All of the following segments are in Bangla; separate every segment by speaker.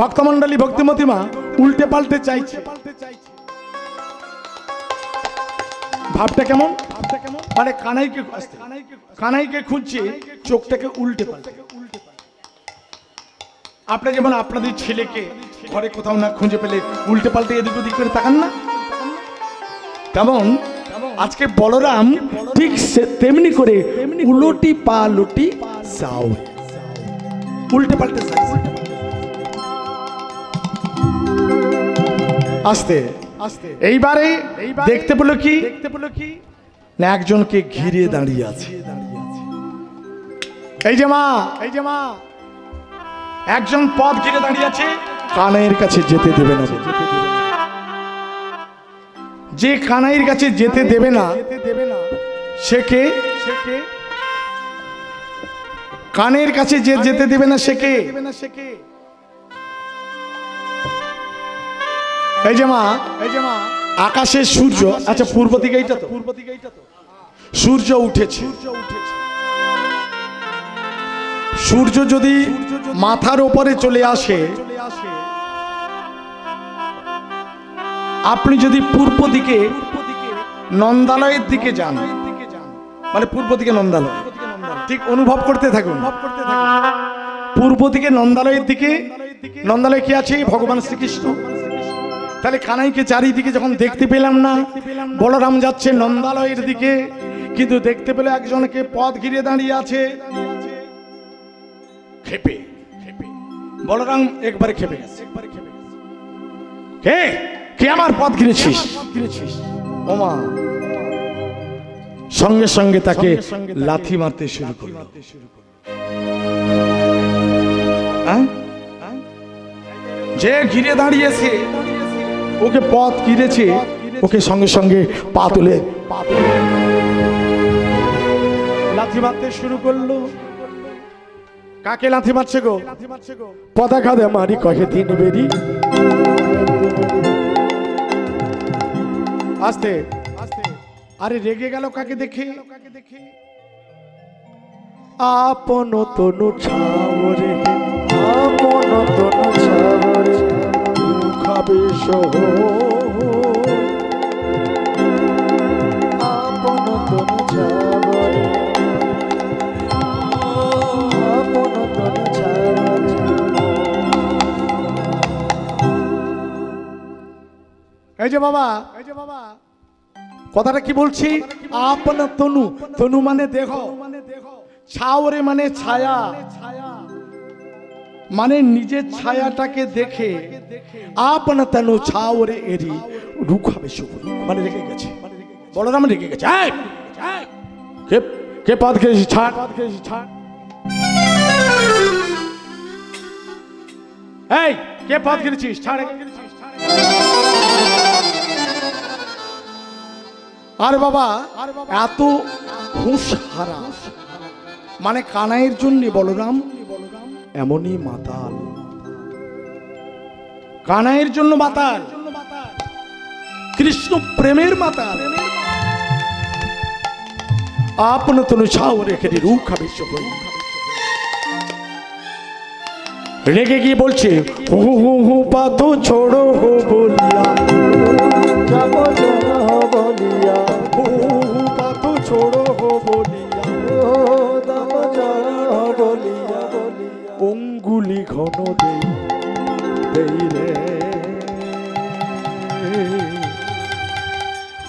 Speaker 1: ভক্তমণ্ডলী ভক্তিমতী মা উল্টে পাল্টে চাইছে। ভাবটা কেমন? মানে কানাইকে খুঁজছে, চোখটাকে উল্টে পাল্টে। আপনি যেমন আপনাদের ছেলেকে ঘরে কোথাও না খুঁজে পেলে উল্টে পাল্টে এদিক ওদিক করে তাকান না, তেমন আজকে বলরাম ঠিক তেমনি করে উলটি পালটি যাও, উল্টে পাল্টে আস্তে আস্তে। এইবারে দেখতে পেলো কি না, একজনকে ঘিরে দাঁড়িয়ে আছে। এই যে মা একজন পথ ঘিরে দাঁড়িয়ে আছে, কানাইয়ের কাছে যেতে দেবে না। যে কানাইয়ের কাছে যেতে দেবে না সে কে? কানের কাছে যে যেতে দেবে না সে কে? এই যে মা আকাশের সূর্য, আচ্ছা পূর্ব দিকে, এইটা তো সূর্য উঠেছে। সূর্য যদি মাথার উপরে চলে আসে, আপনি যদি পূর্ব দিকে নন্দালয়ের দিকে যান, মানে পূর্ব দিকে নন্দালয়, ঠিক অনুভব করতে থাকুন। পূর্ব দিকে নন্দালয়ের দিকে, নন্দালয় কি আছে? ভগবান শ্রীকৃষ্ণ। তাহলে কানাইকে চারিদিকে যখন দেখতে পেলাম না, বলরাম যাচ্ছে নন্দালয়ের দিকে, কিন্তু দেখতে পেলে একজনকে পথ ঘিরে দাঁড়িয়ে আছে। খেপে বলরাম একবারে খেপে গেছে। কে আমার পথ ঘিরেছিস? ওমা সঙ্গে সঙ্গে তাকে লাথি মারতে শুরু করল। যে ঘিরে দাঁড়িয়েছে, ওকে পথ ঘিরেছে, ওকে সঙ্গে সঙ্গে পা তুলে লাথি মারতে শুরু করলো। কাকে লাথি মারছে গো? পতাকা দে মারি কহে দিন বেরি। আস্তে আস্তে। আরে রেগে গেল কাকে দেখে? আপন তনু ছাওরে, আপন তনু ছাওরে খাবে সহ, আপন তনু ছাওরে, আপন তনু ছাওরে। এই যে বাবা কথাটা কি বলছি? আপন তনু, তনু মানে দেহ, ছাওরে মানে ছায়া, মানে নিজের ছায়াটাকে দেখে আপন তনু ছাওরে এরি রুখাবে শুকুর, মানে রেগে গেছে। বলরাম রেগে গেছে। কে পথ ঘিরেছিস? ছাড়। এই কে পথ ঘিরেছিস? ছাড়। আর বাবা এত হুঁশ হারা, মানে কানাইয়ের জন্য বলরাম এমনই মাতাল, কানাইয়ের জন্য মাতাল, কৃষ্ণ প্রেমের মাতাল। আপন তনু ছাও রেখে রূপ খাবে। রেগে গিয়ে বলছে, হু হু হু পাতো ছোড়ো হো বলিয়া, যাবো যাবো বলিয়া, হু হু পাতো ছোড়ো হো বলিয়া, যাবো যাবো বলিয়া, অঙ্গুলি ঘন দেই দেই রে,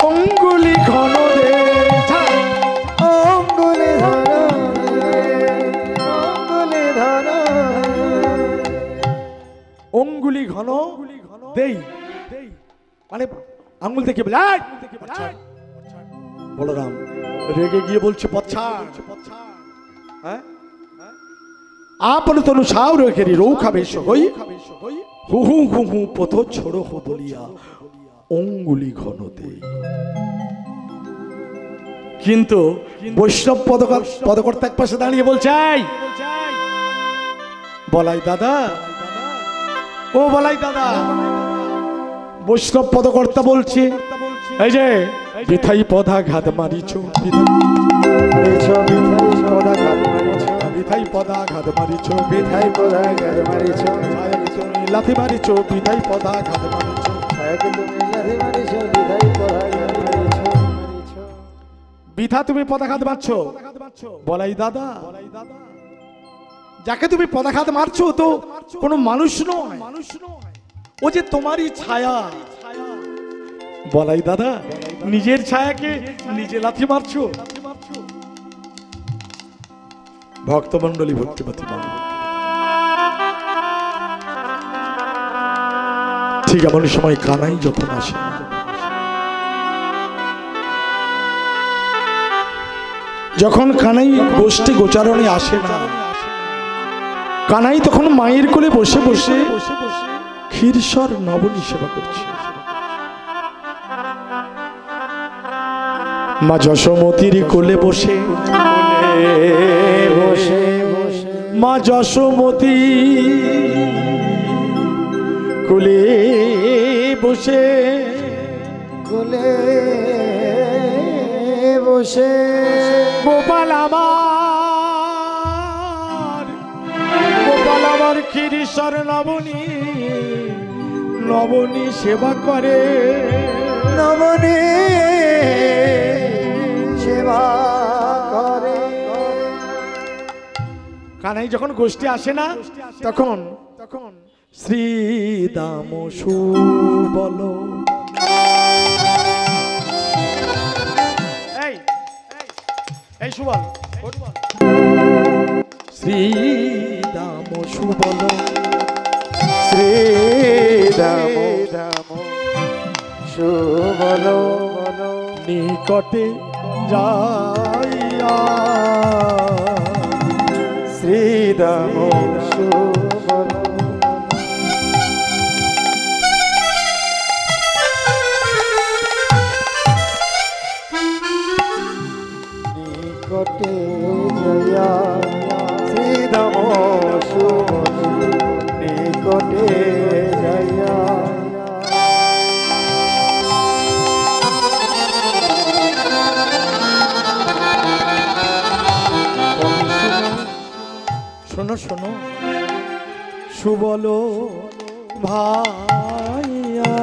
Speaker 1: অঙ্গুলি ঘন দে, অঙ্গুলি ধরা, অঙ্গুলি ধরা, অঙ্গুলি ঘন দেই, মানে আঙ্গুল থেকে বলে। বলরাম রেগে গিয়ে বলছে, পচ্ছাড়। আপন তনু ছাও রেখে রৌখা বেশ হই, হু হু হু হু পথ ছোড়ো হো বলিয়া, অঙ্গুলি ঘন দেই। কিন্তু বৈষ্ণব পদকর্তা এক পাশে দাঁড়িয়ে বলছে, বলাই দাদা, ও বলাই দাদা। বৈষ্ণব পদকর্তা বলছে, এই যে বিথাই পদাঘাত মারিছ, বিথাই পদাঘাত মারিছ, বিথাই পদাঘাত মারিছ, লাথি মারিছো বিধাই পদাঘাত মারিছো,
Speaker 2: ছায়াকে তুমি লাথি মারিছো বিধাই পদাঘাত মারিছো।
Speaker 1: বিধা তুমি পদাঘাত মারছো। বলাই দাদা, যাকে তুমি পদাঘাত মারছো তো কোনো মানুষ নয়, ও যে তোমারই ছায়া। বলাই দাদা, নিজের ছায়াকে নিজে লাথি মারছো। ভক্তমন্ডলী, ভক্তিপতি মা, ঠিক এমন সময় কানাই যখন আসে, যখন কানাই গোষ্ঠী গোচারণে আসে না, কানাই তখন মায়ের কোলে বসে বসে ক্ষীরসর নবনী সেবা করছে। মা যশোমতীর কোলে বসে
Speaker 2: বসে বসে
Speaker 1: মা যশোমতী কোলে বসে
Speaker 2: কোলে বসে
Speaker 1: গোপাল আমার, গোপাল আমার ক্ষীরসর নবনী নবনী সেবা করে,
Speaker 2: নবনী সেবা করে।
Speaker 1: কানাই যখন গোষ্ঠী আসে না তখন তখন শ্রীদাম সুবল, এই সুবল, শ্রীদাম সুবল,
Speaker 2: শ্রীদাম সুবল
Speaker 1: নিকটে যাইয়া,
Speaker 2: শ্রীদাম সুবল নিকটে যাইয়া, শ্রীদাম সুবল নিকটে যাইয়া।
Speaker 1: শোনো শোনো সুবল ভাইয়া,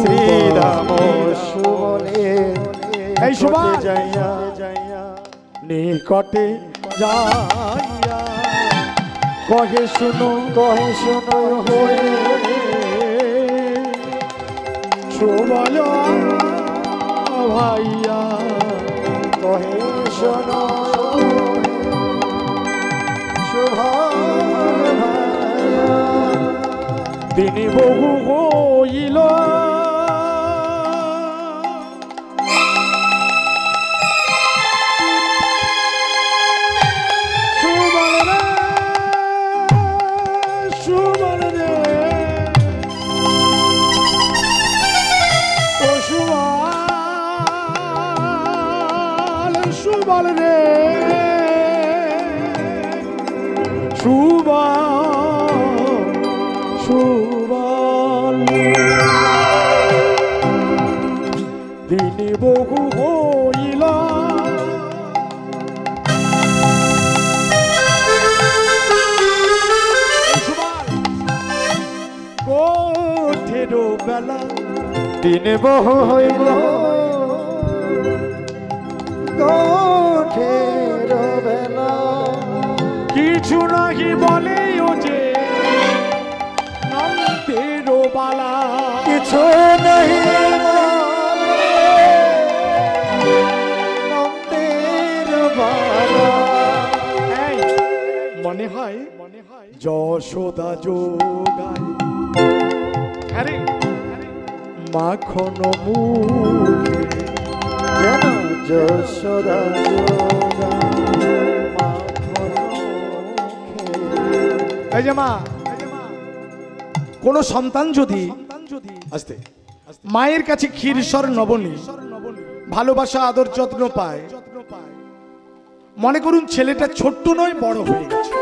Speaker 2: শ্রীদাম সুবলে
Speaker 1: এই সুবল
Speaker 2: যাইয়া যাইয়া,
Speaker 1: নিকটে যাইয়া কহে শুনো
Speaker 2: হয়ে
Speaker 1: সুবল ভাইয়া,
Speaker 2: কহে শোনো সুবল ভাইয়া।
Speaker 1: তিনি বহু হইল সুবল রে, সুবল রে, ও সুবল, সুবল রে, সুবল, সুবল, তিনি বহু হইল কোঠেরো বেলা,
Speaker 2: দিন বহু হইল কোঠের বেলা,
Speaker 1: কিছু নাহি বলে ও যে নন্দেরো বালা,
Speaker 2: কিছু নাহি বলে নন্দের বালা।
Speaker 1: এই, মনে হয় যশোদা যোগায় আরে মাখন মুখে,
Speaker 2: যেন যশোদা যোগায় মাখন মুখে।
Speaker 1: এই যে মা, কোন সন্তান যদি আস্তে মায়ের কাছে ক্ষীরসর নবনী ভালোবাসা আদর যত্ন পায়, মনে করুন ছেলেটা ছোট্ট নয় বড় হয়ে গেছে।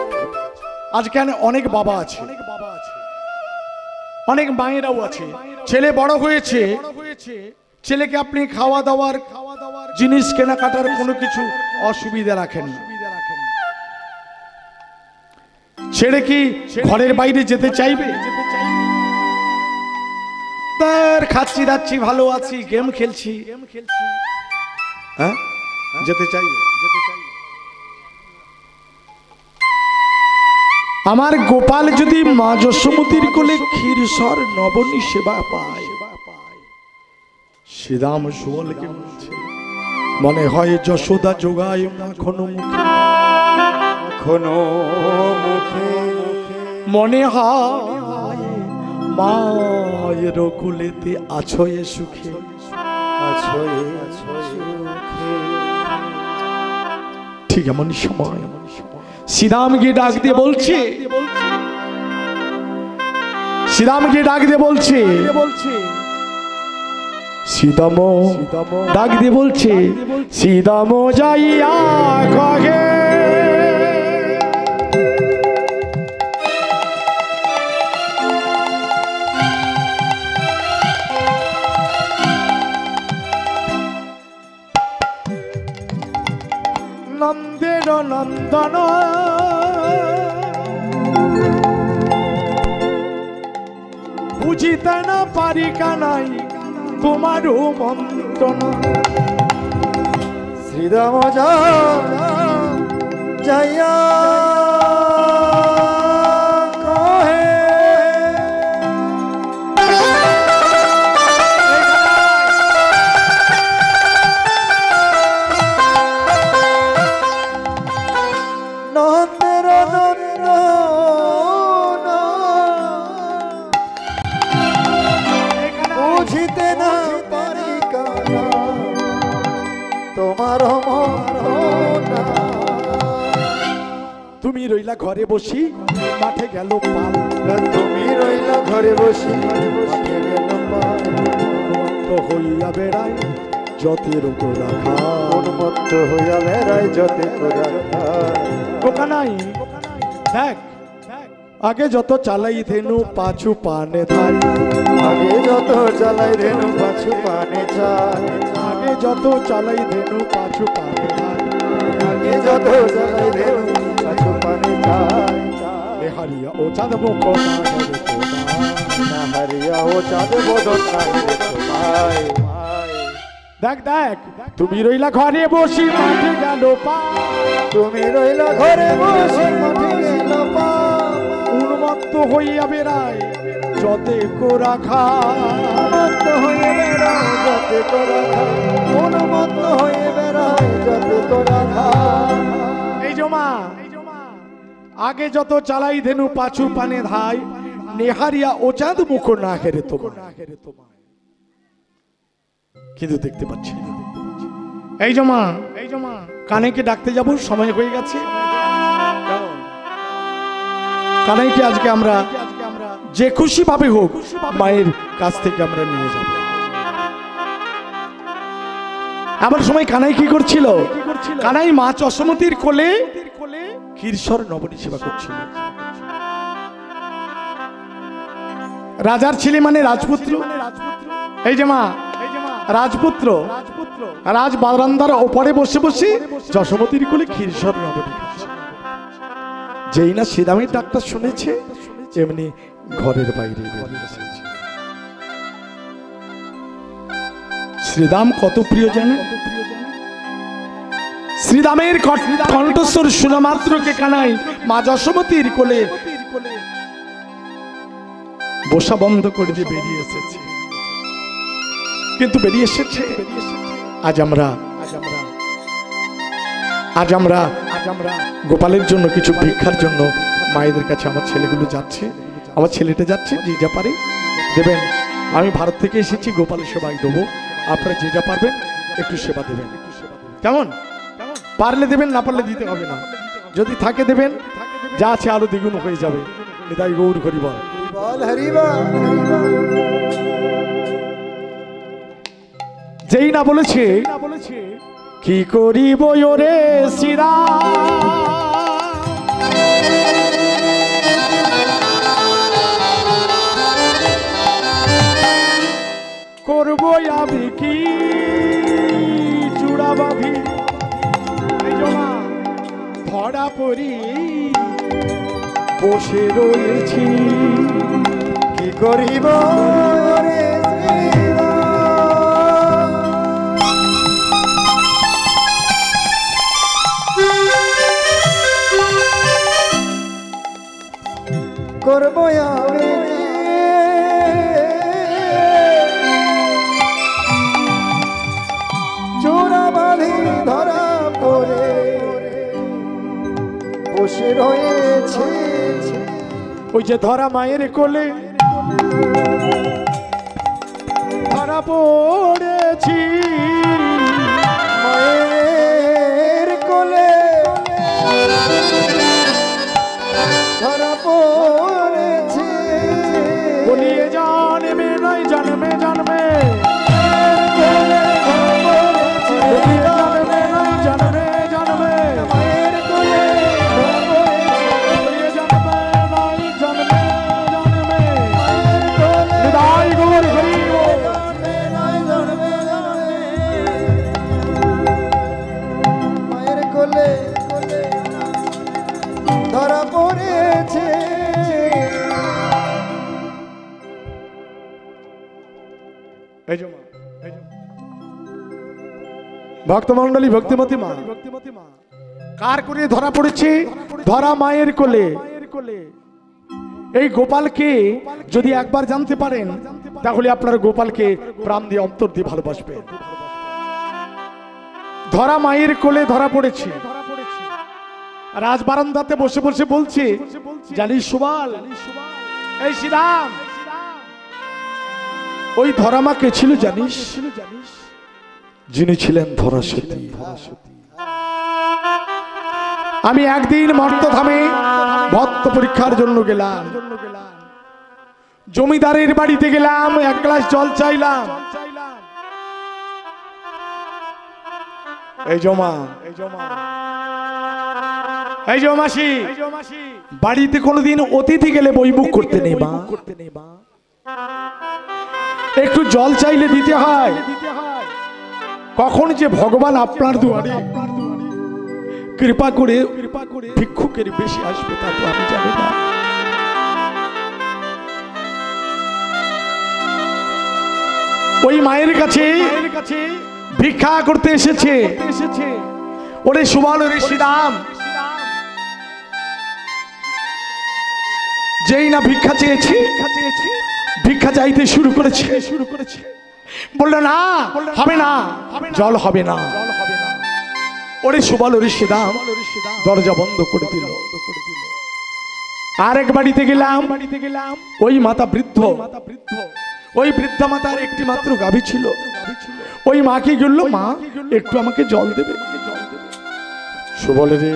Speaker 1: আজকে অনেক বাবা আছে, অনেক মায়েরাও আছে, ছেলে বড় হয়েছে, ছেলেকে আপনি খাওয়া দাওয়ার জিনিস কেনাকাটার কোনো কিছু অসুবিধা রাখেন না। ছেড়ে কি ঘরের বাইরে যেতে চাইবে? তার খাচ্ছি দাচ্ছি ভালো আছি গেম খেলছি, হ্যাঁ যেতে চাইবে? আমার গোপাল যদি মা যশোমতীর কোলে ক্ষীরসর নবনী সেবা পায়, শ্রীরাম সুবলকে বলছে মনে হয় যশোদা যোগায় মাখন মুখে, মনে হয় মায়ের কোলেতে আছো এ সুখে, ঠিক এমন সময় শ্রীরামকে ডাক দিয়ে বলছে, শ্রীরামকে ডাক দিয়ে বলছে, সীতাম ডাক দিয়ে বলছে, সীতাম যাইয়া কহে নন্দের নন্দন বুঝিতে না পারি কানাই তোমারও মন্ত্রণ,
Speaker 2: শ্রীরাম যাইয়া কহে নন্দের বুঝিতে না পারি কানা তোমার
Speaker 1: তুমি রইলা ঘরে বসি মাঠে গেল পাল,
Speaker 2: তুমি রইলা ঘরে বসি মাঠে গেল পাল,
Speaker 1: হইয়া বেড়ায় যতের রাখা,
Speaker 2: উন্মত্ত হইয়া বেড়ায় যতে
Speaker 1: বোকা নাই দেখ আগে যত চালাই ধেনু পাছু পানে ধাই,
Speaker 2: আগে যত চালাই ধেনু পাছু পানে চাই,
Speaker 1: আগে যত চালাই ধেনু পাছু পানে ধাই,
Speaker 2: আগে যত চালাই ধেনু পাছু পানে চাই,
Speaker 1: হারিয়া ও চাঁদ মুখ
Speaker 2: না হারিয়া ও চাঁদ বদন নাই রে তোমায়,
Speaker 1: দেখ দেখ তুমি রইলা ঘরে বসি মাঠে গেল পা,
Speaker 2: তুমি রইলা ঘরে বসি মাঠে গেল পা,
Speaker 1: উন্মত্ত হইয়া বেড়ায় যতে রাখা,
Speaker 2: উন্মত্ত হয়ে বেড়ায় যতে রাখা, উন্মত্ত হয়ে বেড়ায় যতে রাখা।
Speaker 1: এই জমা আগে যত চালাই ধেনু পাছু পানে ধাই, নেহারিয়া ও চাঁদ মুখ না হেরে তোমায়, কিন্তু দেখতে পাচ্ছি না। এই জমা কানাইকে ডাকতে যাব, সময় হয়ে গেছে। কানাইকে আজকে আমরা যে খুশি ভাবে হোক মায়ের কাছ থেকে আমরা নিয়ে যাব। আমার সময় কানাই কি করছিল? কানাই মা যশোমতীর কোলে ক্ষীরসর নবনী সেবা করছিল। রাজার ছেলে মানে রাজপুত্র, এই যে মা রাজপুত্র, রাজ বারান্দার ওপরে বসে বসে যশোমতীর কোলে ক্ষীরসর নবনী খাচ্ছে। যেই না শ্রীরামের ডাকটা শুনেছে এমনি ঘরের বাইরে বেরিয়ে এসেছে। শ্রীরাম কত প্রিয় জানেন? শ্রীরামের কণ্ঠস্বর শোনা মাত্রকে কানাই মা যশোমতীর কোলে বসা বন্ধ করে দিয়ে বেরিয়ে এসেছে। কিন্তু বেরিয়ে এসেছে আজ আমরা গোপালের জন্য কিছু ভিক্ষার জন্য মায়েদের কাছে আমার ছেলেগুলো যাচ্ছে, আমার ছেলেটা যাচ্ছে, যে যা পারে দেবেন। আমি ভারত থেকে এসেছি, গোপালের সেবাই দেবো, আপনারা যে যা পারবেন একটু সেবা দেবেন। কেমন? পারলে দেবেন, না পারলে দিতে হবে না। যদি থাকে দেবেন, যা আছে আরো দ্বিগুণ হয়ে যাবে। এটাই গৌর হরি বল। যেই না বলেছে কি করিব ওরে শ্রীরাম, করব আমি কি চূড়া বাঁধি, ধরা পড়ি বসে রয়েছি
Speaker 2: কি করিব রে করব আমি চোরা বাঁধি ধরা পড়ে বসে রয়েছে
Speaker 1: ওই যে ধরা মায়ের কোলে ধরা পড়েছি
Speaker 2: মায়ের কোলে ধরা পড়েছে
Speaker 1: বলিয়ে জানবে নয় জানবে জানবে বলিয়ে জানবে নয় জানবে জানবে
Speaker 2: মায়ের কোলে ধরা পড়েছে
Speaker 1: বলিয়ে জানবে নয় জানবে জানবে
Speaker 2: মায়ের কোলে
Speaker 1: হৃদয় গৌর হরি বল।
Speaker 2: মায়ের কোলে ধরা পড়েছে
Speaker 1: এই যে মা, এই যে। ভক্তমণ্ডলী ভক্তিমতী মা কার করে ধরা পড়েছে ধরা মায়ের কোলে এই গোপালকে যদি একবার জানতে পারেন তাহলে আপনার গোপালকে প্রাণ দিয়ে অন্তর দিয়ে ভালোবাসবে ধরা মায়ের কোলে ধরা পড়েছে রাজ বারান্দাতে বসে বসে বলছে জানিস সুবাল এই শ্রীরাম ওই ধরা মা কে ছিল জানিস যিনি ছিলেন ধরাসতী আমি একদিন মর্তধামে ভক্ত পরীক্ষার জন্য গেলাম জমিদারের বাড়িতে গেলাম এক গ্লাস জল চাইলাম এই জমা এই জমাসি বাড়িতে কোনোদিন অতিথি গেলে বইমুখ করতে নেই মা একটু জল চাইলে দিতে হয় কখন যে ভগবান আপনার দুয়ারে কৃপা করে ভিক্ষুকের বেশি আসবে তা তো আমি জানি না ওই মায়ের কাছে ভিক্ষা করতে এসেছে ওরে সুবল রে শ্রীরাম যেই না ভিক্ষা চেয়েছি ভিক্ষা চাইতে শুরু করেছে বললো না হবে না জল হবে না ওরে সুবল রে শ্রীরাম দরজা বন্ধ করে দিল আরেক বাড়িতে গেলাম ওই মাতা বৃদ্ধ ওই বৃদ্ধা মাতার একটি মাত্র গাভী ছিল ওই মাকে বলল মা একটু আমাকে জল দেবে সুবলে রে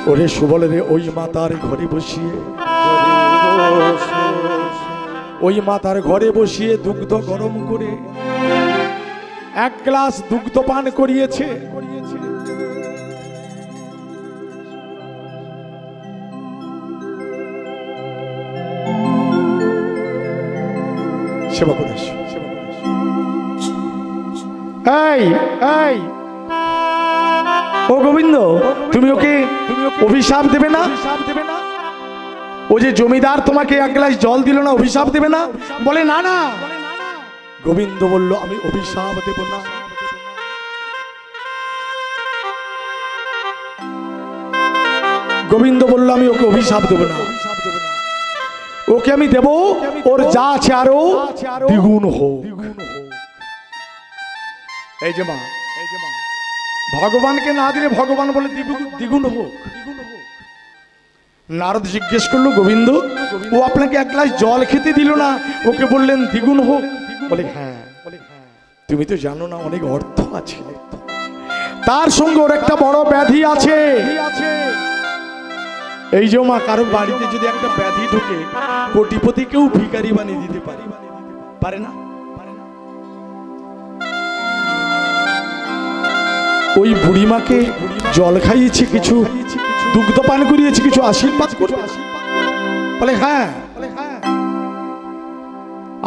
Speaker 1: ওরে সুবলে রে ওই মাতার ঘরে বসিয়ে ওই মাতার ঘরে বসিয়ে দুগ্ধ গরম করে এক গ্লাস দুগ্ধ পান করিয়েছে সেবা করে আসো। এই এই ও গোবিন্দ তুমি ওকে অভিশাপ দেবে না ও যে জমিদার তোমাকে এক গ্লাস জল দিল না অভিশাপ দেবে না বলে না না গোবিন্দ বলল আমি অভিশাপ দেব না গোবিন্দ বলল আমি ওকে অভিশাপ দেব না ওকে আমি দেব ওর যা আছে আরো দ্বিগুণ হোক এই যে মা ভগবানকে না দিলে ভগবান বলে দ্বিগুণ হোক নারদ জিজ্ঞেস করলো গোবিন্দ ও আপনাকে এক গ্লাস জল খেতে দিল না ওকে বললেন দ্বিগুণ হোক বলে হ্যাঁ তুমি তো জানো না অনেক অর্থ আছে তার সঙ্গে ওর একটা বড় ব্যাধি আছে এই যে মা কারো বাড়িতে যদি একটা ব্যাধি ঢুকে কোটিপতি কেউ ভিখারি বানিয়ে দিতে পারে না ওই বুড়িমাকে জল খাইয়েছে কিছু দুগ্ধ পান করিয়েছে কিছু আশীর্বাদ করবে বলে হ্যাঁ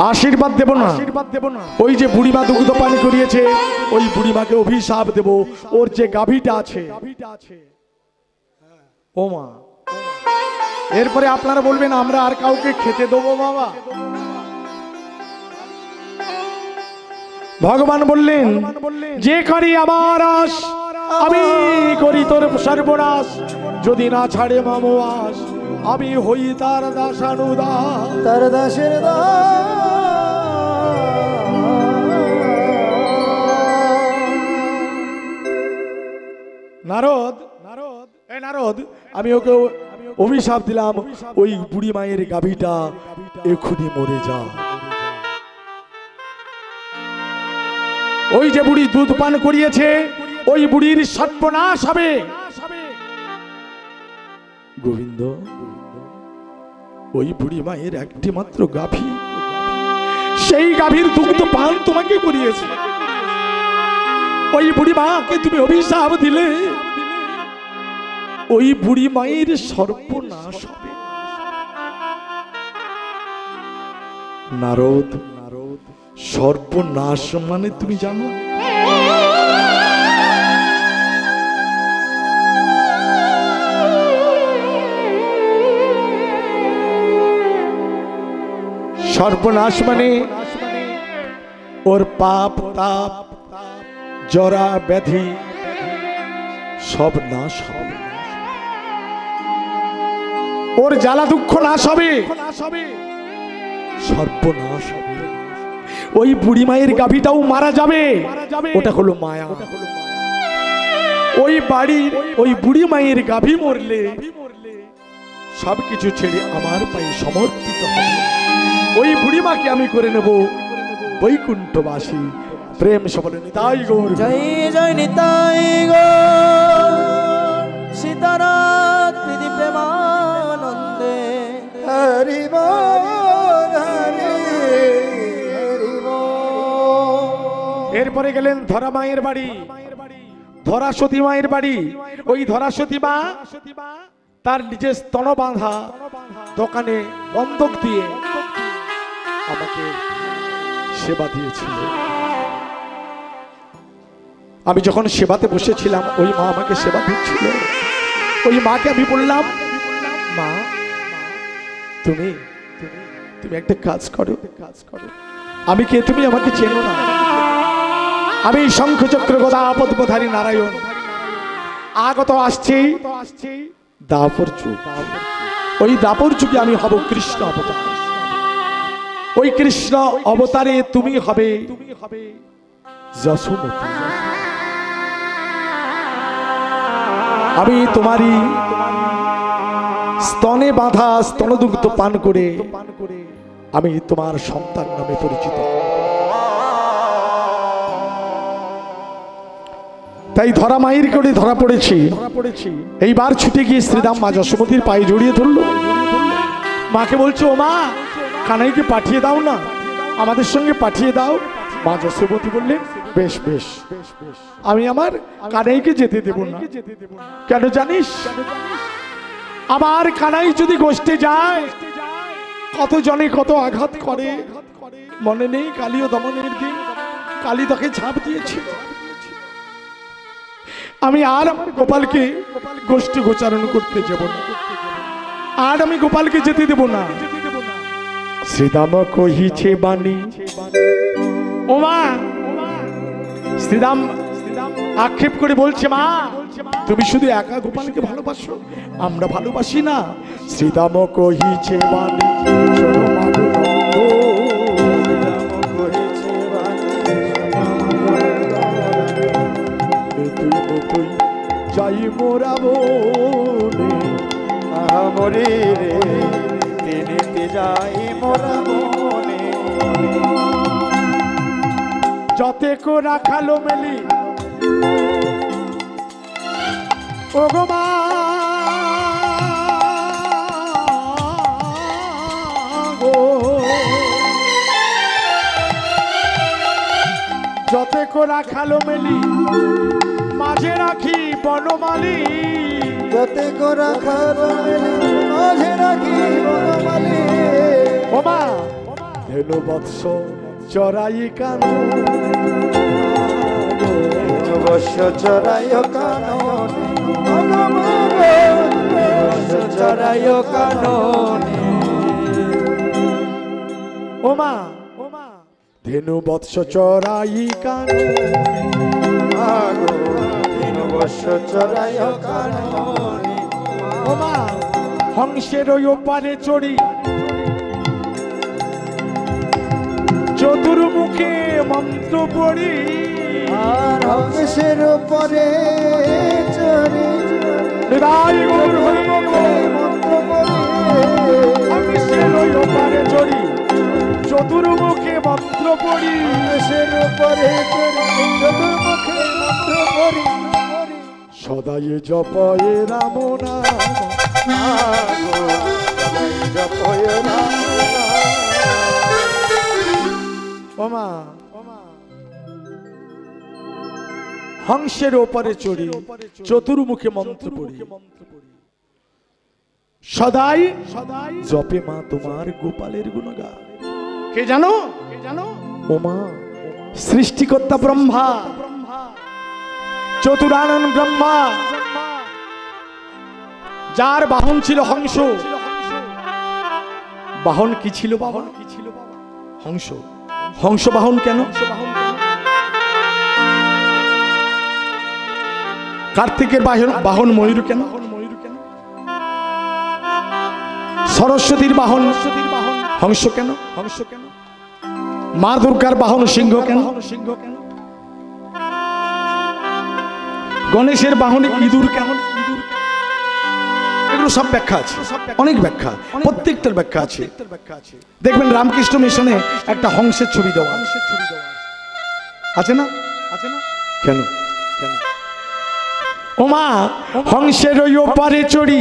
Speaker 1: আশীর্বাদ দেব না ওই যে বুড়িমা দুগ্ধ পান করিয়েছে ওই বুড়িমাকে অভিশাপ দেব ওর যে গাভীটা আছে ও মা এরপরে আপনারা বলবেন আমরা আর কাউকে খেতে দেবো বাবা? ভগবান বললেন, যে করি আমার আস আমি করি তোর সর্বনাশ, যদি না ছাড়ে মামোয়াস আমি হই তার দাসানুদাস।
Speaker 2: তার দাসের দাস।
Speaker 1: নারদ, এই নারদ, আমি ওকে অভিশাপ দিলাম, ওই বুড়ি মায়ের গাভীটা এক্ষুনি মরে যা। ওই যে বুড়ি দুধ পান করিয়েছে ওই বুড়ির সর্বনাশ হবে। গোবিন্দ, ওই বুড়ি মায়ের একটি মাত্র গাভী, সেই গাভীর দুগ্ধ পান তোমাকে করিয়েছে, ওই বুড়ি মাকে তুমি অভিশাপ দিলে ওই বুড়ি মায়ের সর্বনাশ হবে। নারদ, সর্বনাশ মানে তুমি জানো? সর্বনাশ মানে ওর পাপ তাপ জরা ব্যাধি সব নাশ হবে, ওর জ্বালা দুঃখ নাশ হবে, সর্বনাশ হবে। ওই বুড়ি মায়ের গাভীটাও মারা যাবে, ওটা হলো মায়া। ওই বাড়ির ওই বুড়ি মায়ের গাভী মরলে সবকিছু ছেড়ে আমার পায়ে সমর্পিত হবে। ওই বুড়ি মাকে আমি করে নেব বৈকুণ্ঠবাসী। প্রেম সবলে নিতাই গৌর।
Speaker 2: জয় জয় নিতাই গৌর সীতারাম প্রীতি প্রেমানন্দে। হরি বল হরি হরি বল।
Speaker 1: এরপরে গেলেন ধরা মায়ের বাড়ি, ধরা সতী মায়ের বাড়ি। ওই ধরা সতী মা তার নিজের স্তন বাঁধা দোকানে বন্ধক দিয়ে আমাকে সেবা দিয়েছিল। আমি যখন সেবাতে বসেছিলাম ওই মা আমাকে সেবা দিচ্ছিল। ওই মাকে আমি বললাম, মা তুমি তুমি একটা কাজ করো, আমি কে তুমি আমাকে চেনো না? আমি শঙ্খচক্র গদা পদ্মধারী নারায়ণ, আগত আসছে দাপর যুগ। ওই দাপর যুগে আমি হব কৃষ্ণ অবতার। ওই কৃষ্ণ অবতারে তুমি হবে যশোমতী। আমি তোমারই স্তনে বাঁধা স্তনদুগ্ধ পান করে আমি তোমার সন্তান নামে পরিচিত। তাই ধরা মায়ের করে ধরা পড়েছি। এইবার ছুটে গিয়ে শ্রীরাম মা যশোমতীর পায়ে জড়িয়ে ধরলো। মাকে বলছো, ও মা কানাইকে পাঠিয়ে দাও না, আমাদের সঙ্গে পাঠিয়ে দাও। মা যশোমতী বললেন, বেশ বেশ, আমি আমার কানাইকে যেতে দেব না। কেন জানিস? আমার কানাই যদি গোষ্ঠে যায় কত জনে কত আঘাত করে। মনে নেই কালী ও দমনের দিন কালী তাকে ঝাঁপ দিয়েছিল। আমি আর আমার গোপালকে গোষ্ঠী গোচারণ করতে যাব না, আর আমি গোপালকে যেতে দেব না। শ্রীরাম কহিছে বাণী। ও মা, শ্রীরাম আক্ষেপ করে বলছে, মা তুমি শুধু একা গোপালকে ভালোবাসো, আমরা ভালোবাসি না। শ্রীরাম কহিছে বাণী, যাই মোরা বনে
Speaker 2: আমরে রে তেনেতে যাই মোরা বনে।
Speaker 1: যতে কো রাখালো মেলি ও গো মা গো, যতে কো রাখালো মেলি মাঝে রাখি বনমালী।
Speaker 2: যতে কো রাখালো মেলি মাঝে রাখি বনমালী।
Speaker 1: ও মা ধেনু বৎস চরাই কানো,
Speaker 2: বৎস চরাই কানো। চড়ায় কাননে।
Speaker 1: ওমা ধেনু বৎস চড়াই কাননে,
Speaker 2: ধেনু বৎস চড়ায় কাননে।
Speaker 1: ওমা হংসের ওই ওপারে চড়ি চতুর্মুখে মন্ত্র পড়ি,
Speaker 2: আর হংসের উপরে চড়ে
Speaker 1: হৃদয় গৌর হরি
Speaker 2: মন্ত্র পড়ে।
Speaker 1: হংসের ওই ওপারে চড়ি চতুর্মুখে মন্ত্র পড়ি,
Speaker 2: হংসের উপরে চড়ে চতুর্মুখে মন্ত্র পড়ি।
Speaker 1: সদাই জপয়ে রাম নাম,
Speaker 2: জপয় রাম
Speaker 1: ওমা হংসের ওপারে চড়ি চতুর্মুখে মন্ত্র পড়ি, সদাই জপে মা তোমার গোপালের গুণগান। কে জানো? ওমা সৃষ্টিকর্তা ব্রহ্মা, চতুরানন ব্রহ্মা, যার বাহন ছিল হংস। বাহন কি ছিল বাবা? হংস। হংস বাহন কেন? কার্তিকের বাহন ময়ূর কেন? সরস্বতীর বাহন হংস কেন? মা দুর্গার বাহন সিংহ কেন? গণেশের বাহনে ইঁদুর কেমন? এগুলো সব ব্যাখ্যা আছে, অনেক ব্যাখ্যা, প্রত্যেকটার ব্যাখ্যা আছে। দেখবেন রামকৃষ্ণ মিশনে একটা হংসের ছবি দেওয়া আছে না? কেন? ওমা হংসের ওই ওপারে চড়ি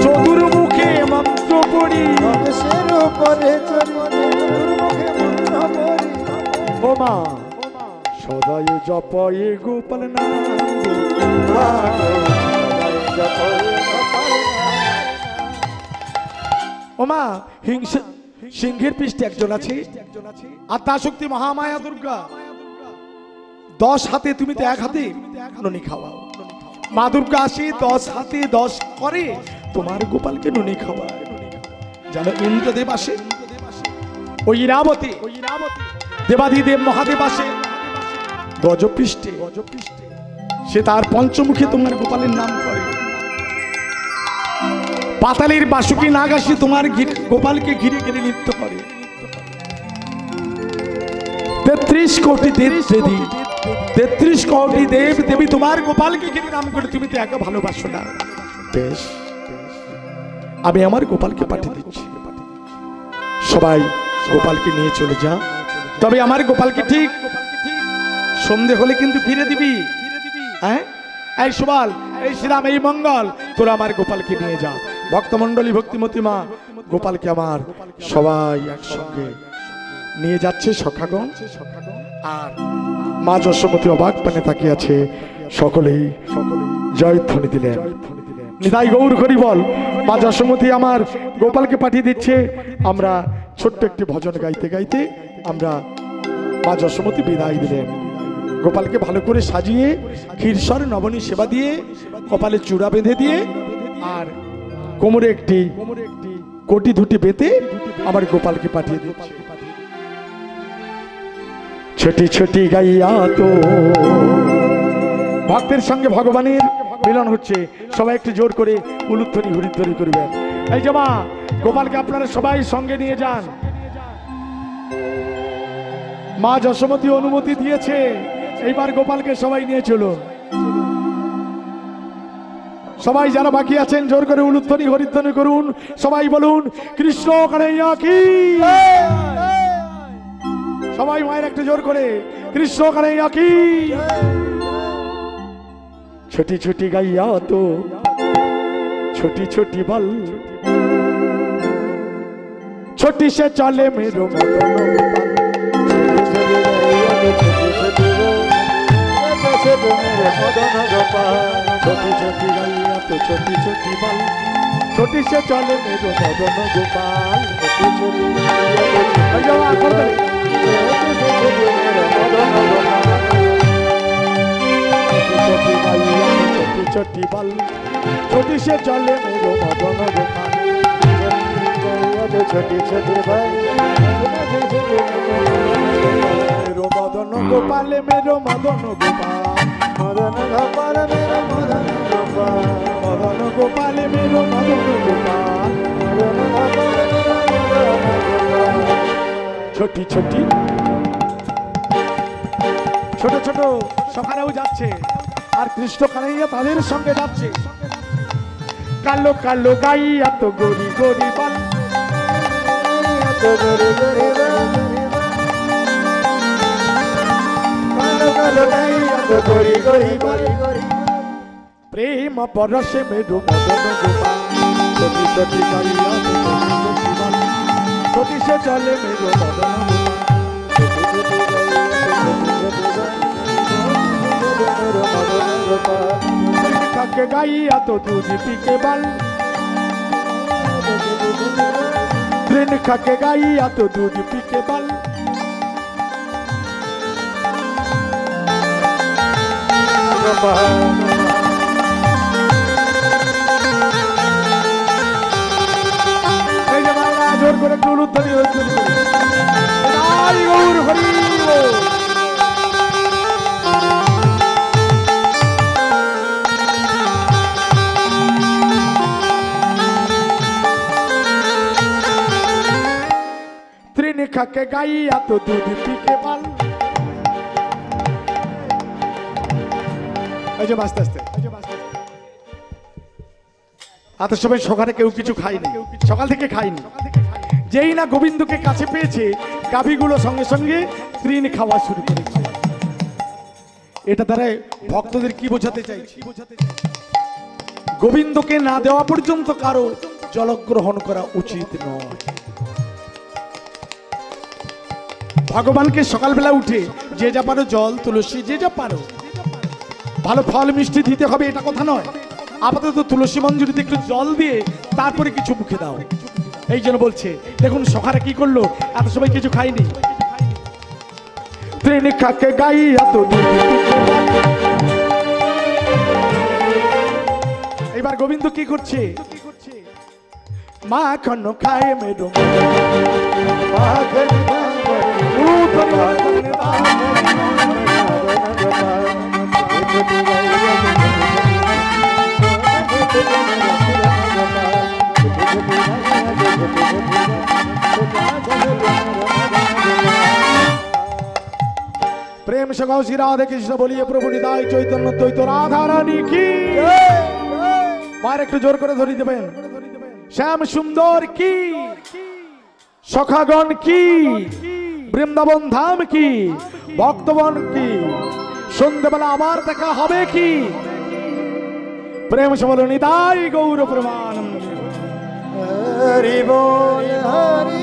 Speaker 1: চতুর্মুখে মন্ত্র পড়ি,
Speaker 2: হংসের উপরে চড়ে চতুর্মুখে মন্ত্র পড়ি।
Speaker 1: ওমা সদাই জপয়ে গোপাল নাম, ওমা সিংহের পৃষ্ঠে একজন আছে, আত্মাশক্তি মহামায়া দুর্গা। 10 হাতে, তুমি তো 1 হাতে ননি খাওয়াও। মা দুর্গা আসে 10 হাতে 10 করে তোমার গোপালকে ননি খাওয়ায়। জানো ইন্দ্রদেব আসে, ওই ইরাবতী দেবাদিদেব মহাদেব আসে গজপৃষ্ঠে, সে তার পঞ্চমুখে তোমার গোপালের নাম করে। পাতালের বাসুকি নাগ আসে তোমার গোপালকে ঘিরে ঘিরে নৃত্য করে। 33 কোটি দেব দেবী, 33 কোটি দেব দেবী তোমার গোপালকে ঘিরে নাম করে। তুমি তো একা ভালোবাসো না। বেশ, আমি আমার গোপালকে পাঠিয়ে দিচ্ছি, সবাই গোপালকে নিয়ে চলে যা। তবে আমার গোপালকে ঠিক সন্ধে হলে কিন্তু ফিরে দিবি। হ্যাঁ, এই সুবাল, এই শ্রীরাম, এই মঙ্গল, তোরা আমার গোপালকে নিয়ে যা। ভক্তমন্ডলী, ভক্তিমতী মা গোপালকে আমার সবাই একসঙ্গে নিয়ে যাচ্ছে সখাগণ। আর মা যশোমতী অবাক পানে তাকিয়ে আছে। সকলেই জয়ধ্বনি দিলেন। নিতাই গৌর হরি বল। মা যশোমতী আমার গোপালকে পাঠিয়ে দিচ্ছে। আমরা ছোট্ট একটি ভজন গাইতে গাইতে আমরা মা যশোমতী বিদায় দিলেন। গোপালকে ভালো করে সাজিয়ে ক্ষীরসর নবনী সেবা দিয়ে কপালে চূড়া বেঁধে দিয়ে আর কোমরে একটি কোটি ধুটি বেঁধে আমার গোপালকে পাঠিয়ে দিচ্ছে। ছোটি ছোটি গাইয়া তো ভক্তের সঙ্গে ভগবানের মিলন হচ্ছে। সবাই একটু জোর করে উলুধ্বনি হরিধ্বনি করবেন। এই যে মা গোপালকে আপনারা সবাই সঙ্গে নিয়ে যান। মা যশোমতী অনুমতি দিয়েছে, এইবার গোপালকে সবাই নিয়ে চলুন। সবাই যারা বাকি আছেন জোর করে উলুধ্বনি হরিধ্বনি করুন। সবাই বলুন কৃষ্ণ কানাইয়া কি। সবাই মায়ের একটা জোর করে কৃষ্ণ কানাইয়া কি। ছোটি ছোটি গাইয়া তো ছোটি ছোটি বল, ছোটি সে চলে মেরো মদন গোপাল। ছোটি ছোটি গাইয়া তো ছোটি ছোটি বল, ছোটি সে চলে মেরো মদন গোপাল। ছোটি বল छोटी से चले मेरो मदन गोपाल
Speaker 2: छोटी छोटी भाई
Speaker 1: मेरो मदन गोपाल मेरो मदन गोपाल
Speaker 2: मदन गोपाल मेरा मदन गोपाल
Speaker 1: मदन गोपाल मेरो मदन गोपाल
Speaker 2: मदन गोपाल मेरा मदन गोपाल
Speaker 1: छोटी छोटी ছোট ছোট সখারাও যাচ্ছে আর কৃষ্ণ কানাইয়া তাদের সঙ্গে যাচ্ছে কালো কালো গাইয়া তো গরি গরি বল
Speaker 2: तो गोरे गोरे कालो कालो गाइया तो गोरी गोरी गोरी गोरी
Speaker 1: प्रेम परसे मेरो मदन गोपाल छोटी छोटी गाइया तो गरी गरी बल छोटी से चले मेरो मदन गोपाल के गाइया तो दूध पी के बल ट्रेन खा के गाइया तो दूध पी के बल जोर करे टुलू धरी हरि খাকে গাইয়া তো দুধ পিকে পাল এই যে আস্তে আস্তে এত সময় সকালে কেউ কিছু খায়নি সকাল থেকে খায়নি যেই না গোবিন্দকে কাছে পেয়েছে গাভীগুলো সঙ্গে সঙ্গে তৃণ খাওয়া শুরু করেছে এটা দ্বারা ভক্তদের কি বোঝাতে চাইছি গোবিন্দকে না দেওয়া পর্যন্ত কারো জলগ্রহণ করা উচিত নয় ভগবানকে সকালবেলা উঠে যে যা পারো জল তুলসী যে যা পারো ভালো ফল মিষ্টি দিতে হবে এটা কথা নয় আপাতত তুলসী মঞ্জুরিতে একটু জল দিয়ে তারপরে কিছু মুখে দাও এই জন্য বলছে দেখুন সখারা কি করলো এত সবাই কিছু খায়নি ট্রেন খাকে গাইয়া তো এবার গোবিন্দ কি করছে মাখন খায় মেরো
Speaker 2: माखन
Speaker 1: प्रेम से गाओ श्री राधे कृष्ण बोलिए प्रभु निताई चैतन्य द्वैत राधा रानी की मार एक जोर करे धरी देবেন श्याम सुंदर की सखागण की বৃন্দাবন ধাম কি ভক্তগণ কি সন্ধ্যাবেলা আবার দেখা হবে কি প্রেম সে বলো নিতাই গৌর প্রেমানন্দ
Speaker 2: हरि बोल हरि